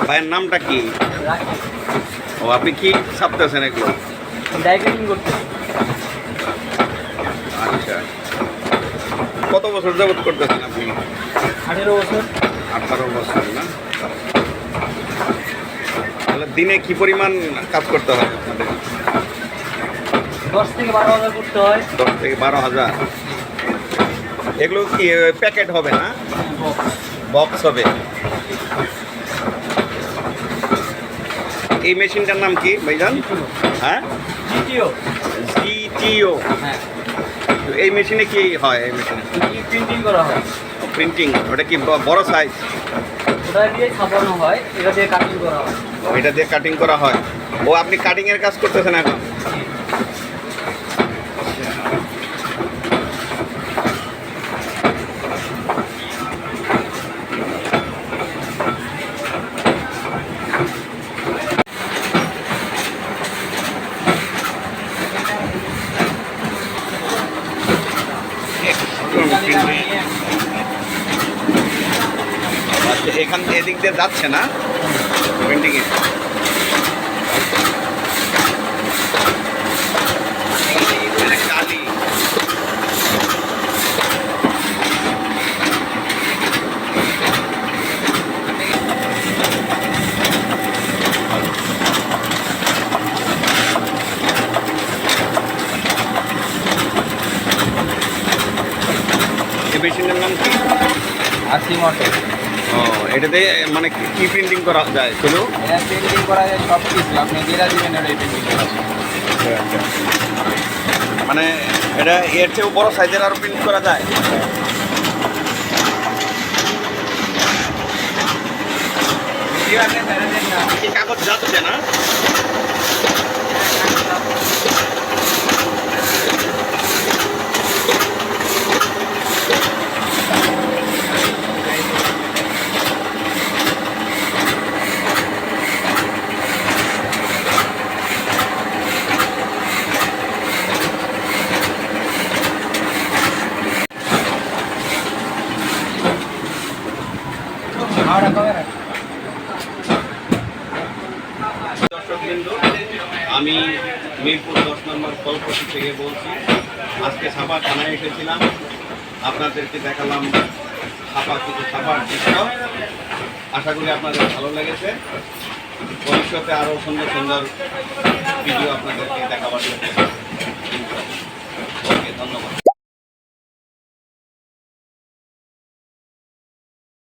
ভাইয়ের নামটা কি? ও, আপনি কি ছাপতেছেন এগুলো? আচ্ছা, কত বছর যাবত করতেছেন আপনি? 18 বছর। 18 বছর না? তাহলে দিনে কি পরিমাণ কাজ করতে হয় আপনাদের? 10 থেকে 12,000 করতে হয়। 10 থেকে 12,000। এগুলো কি প্যাকেট হবে না, বক্স হবে? এই মেশিনটার নাম কি ভাইজান? হ্যাঁ, জিটিও। জিটিও। হ্যাঁ, এই মেশিনে কি হয়? এই মেশিনে প্রিন্টিং করা হয়। প্রিন্টিং, ওটা কি বড় সাইজ? ওটা দিয়ে ছাপানো হয়, এটা দিয়ে কাটিং করা হয়। এটা দিয়ে কাটিং করা হয়। ও, আপনি কাটিং এর কাজ করতেছেন এখন? আচ্ছা, এখান এদিক দিয়ে যাচ্ছে না প্রিন্টিংয়ে? কালি। এই মেশিনের নাম কি? আসি মটর। ও, এটাতে মানে কি প্রিন্টিং করা যায়? শুধু এটা প্রিন্টিং করা যায় সব কিছু, আপনি যেটা দিবেন ওটাই প্রিন্টিং করা যায়। মানে এটা এর চেয়েও বড় সাইজের আরো প্রিন্ট করা যায়? কি কাগজ যাচ্ছে না? দর্শকবৃন্দ, আমি মিরপুর 10 নম্বর কলপতি থেকে বলছি। আজকে ছাপা থানায় এসেছিলাম, আপনাদেরকে দেখালাম ছাপার দৃশ্য। আশা করি আপনাদের ভালো লেগেছে। ভবিষ্যতে আরও সুন্দর সুন্দর ভিডিও আপনাদেরকে দেখাবার জন্য